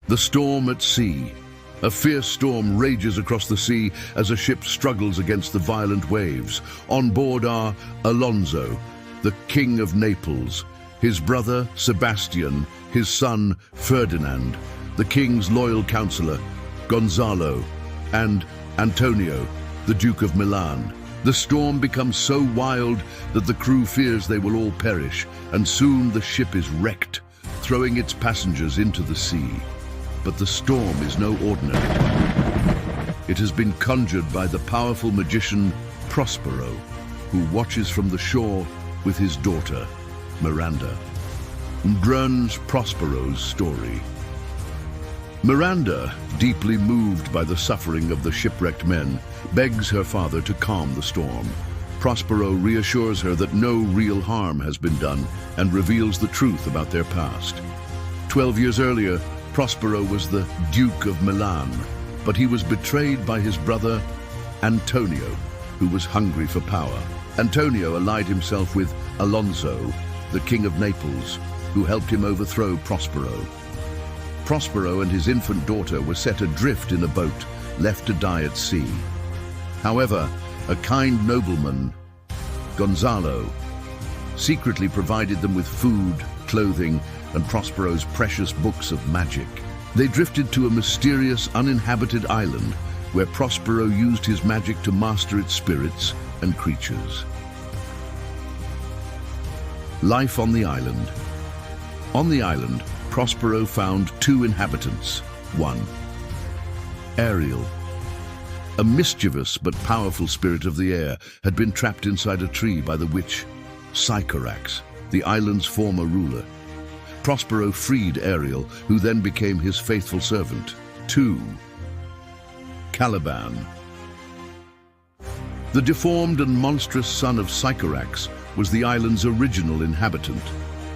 The storm at sea. A fierce storm rages across the sea as a ship struggles against the violent waves. On board are Alonso, the King of Naples, his brother Sebastian, his son Ferdinand, the king's loyal counselor Gonzalo, and Antonio, the Duke of Milan. The storm becomes so wild that the crew fears they will all perish, and soon the ship is wrecked, throwing its passengers into the sea. But the storm is no ordinary one. It has been conjured by the powerful magician Prospero, who watches from the shore with his daughter, Miranda. Brun's Prospero's story. Miranda, deeply moved by the suffering of the shipwrecked men, begs her father to calm the storm. Prospero reassures her that no real harm has been done and reveals the truth about their past. 12 years earlier, Prospero was the Duke of Milan, but he was betrayed by his brother Antonio, who was hungry for power. Antonio allied himself with Alonso, the King of Naples, who helped him overthrow Prospero. Prospero and his infant daughter were set adrift in a boat, left to die at sea. However, a kind nobleman, Gonzalo, secretly provided them with food, clothing, and Prospero's precious books of magic. They drifted to a mysterious, uninhabited island where Prospero used his magic to master its spirits and creatures. Life on the island. On the island, Prospero found 2 inhabitants. 1. Ariel. A mischievous but powerful spirit of the air had been trapped inside a tree by the witch Sycorax, the island's former ruler. Prospero freed Ariel, who then became his faithful servant. 2. Caliban. The deformed and monstrous son of Sycorax was the island's original inhabitant.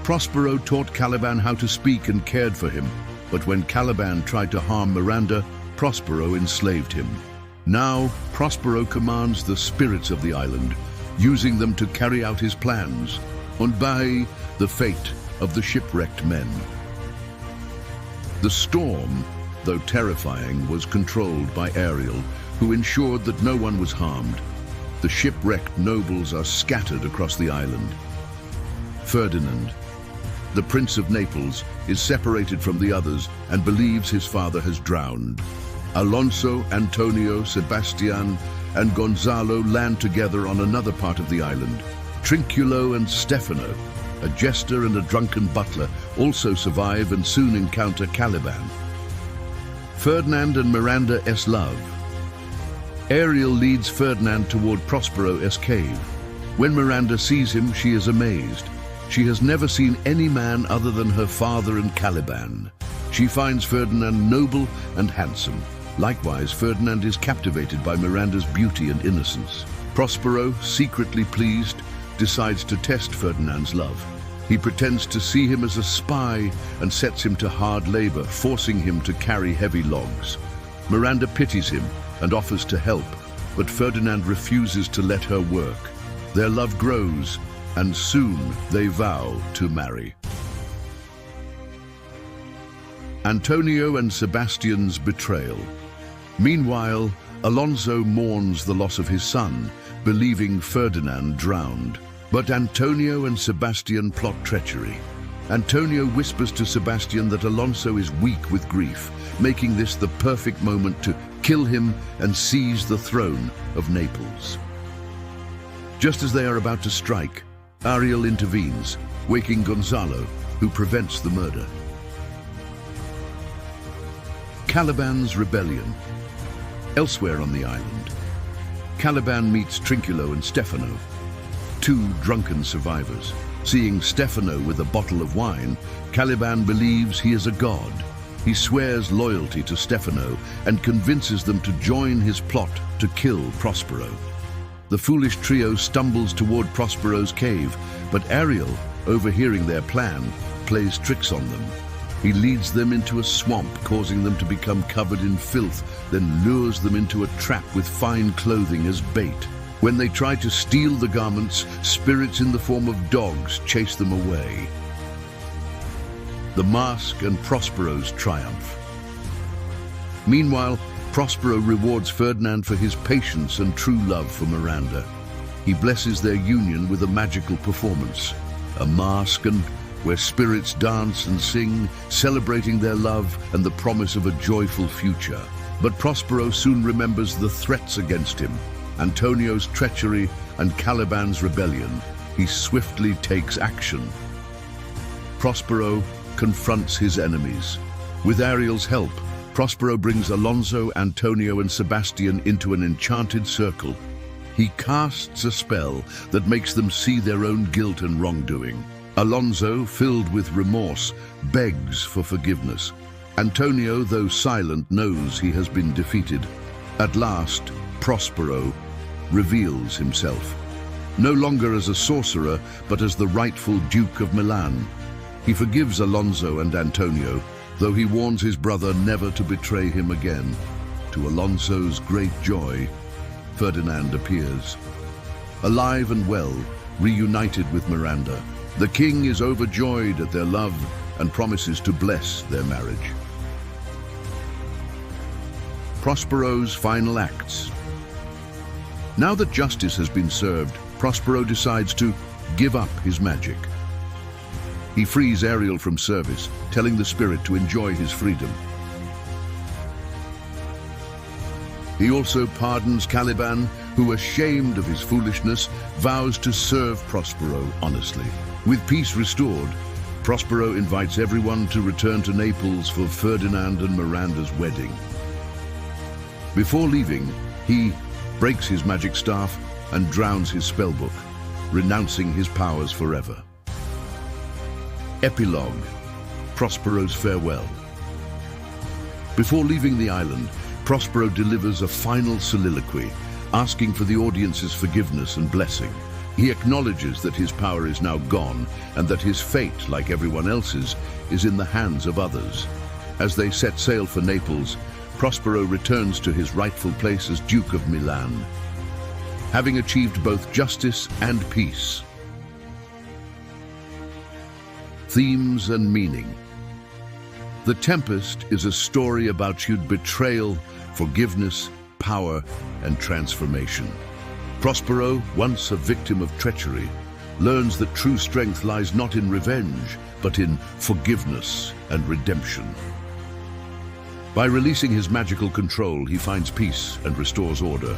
Prospero taught Caliban how to speak and cared for him, but when Caliban tried to harm Miranda, Prospero enslaved him. Now, Prospero commands the spirits of the island, using them to carry out his plans, and by the fate of the shipwrecked men. The storm, though terrifying, was controlled by Ariel, who ensured that no one was harmed. The shipwrecked nobles are scattered across the island. Ferdinand, the Prince of Naples, is separated from the others and believes his father has drowned. Alonso, Antonio, Sebastian, and Gonzalo land together on another part of the island. Trinculo and Stefano, a jester and a drunken butler, also survive and soon encounter Caliban. Ferdinand and Miranda es love. Ariel leads Ferdinand toward Prospero's cave. When Miranda sees him, she is amazed. She has never seen any man other than her father and Caliban. She finds Ferdinand noble and handsome. Likewise, Ferdinand is captivated by Miranda's beauty and innocence. Prospero, secretly pleased, decides to test Ferdinand's love. He pretends to see him as a spy and sets him to hard labor, forcing him to carry heavy logs. Miranda pities him and offers to help, but Ferdinand refuses to let her work. Their love grows, and soon they vow to marry. Antonio and Sebastian's betrayal. Meanwhile, Alonso mourns the loss of his son, believing Ferdinand drowned. But Antonio and Sebastian plot treachery. Antonio whispers to Sebastian that Alonso is weak with grief, making this the perfect moment to kill him and seize the throne of Naples. Just as they are about to strike, Ariel intervenes, waking Gonzalo, who prevents the murder. Caliban's rebellion. Elsewhere on the island, Caliban meets Trinculo and Stefano, 2 drunken survivors. Seeing Stefano with a bottle of wine, Caliban believes he is a god. He swears loyalty to Stefano and convinces them to join his plot to kill Prospero. The foolish trio stumbles toward Prospero's cave, but Ariel, overhearing their plan, plays tricks on them. He leads them into a swamp, causing them to become covered in filth, then lures them into a trap with fine clothing as bait. When they try to steal the garments, spirits in the form of dogs chase them away. The mask and Prospero's triumph. Meanwhile, Prospero rewards Ferdinand for his patience and true love for Miranda. He blesses their union with a magical performance, a masque where spirits dance and sing, celebrating their love and the promise of a joyful future. But Prospero soon remembers the threats against him, Antonio's treachery and Caliban's rebellion. He swiftly takes action. Prospero confronts his enemies. With Ariel's help, Prospero brings Alonso, Antonio, and Sebastian into an enchanted circle. He casts a spell that makes them see their own guilt and wrongdoing. Alonso, filled with remorse, begs for forgiveness. Antonio, though silent, knows he has been defeated. At last, Prospero reveals himself, no longer as a sorcerer, but as the rightful Duke of Milan. He forgives Alonso and Antonio, though he warns his brother never to betray him again. To Alonso's great joy, Ferdinand appears. Alive and well, reunited with Miranda, the king is overjoyed at their love and promises to bless their marriage. Prospero's final acts. Now that justice has been served, Prospero decides to give up his magic. He frees Ariel from service, telling the spirit to enjoy his freedom. He also pardons Caliban, who, ashamed of his foolishness, vows to serve Prospero honestly. With peace restored, Prospero invites everyone to return to Naples for Ferdinand and Miranda's wedding. Before leaving, he breaks his magic staff and drowns his spellbook, renouncing his powers forever. Epilogue: Prospero's farewell. Before leaving the island, Prospero delivers a final soliloquy, asking for the audience's forgiveness and blessing. He acknowledges that his power is now gone and that his fate, like everyone else's, is in the hands of others. As they set sail for Naples, Prospero returns to his rightful place as Duke of Milan, having achieved both justice and peace. Themes and meaning. The Tempest is a story about betrayal, forgiveness, power, and transformation. Prospero, once a victim of treachery, learns that true strength lies not in revenge, but in forgiveness and redemption. By releasing his magical control, he finds peace and restores order.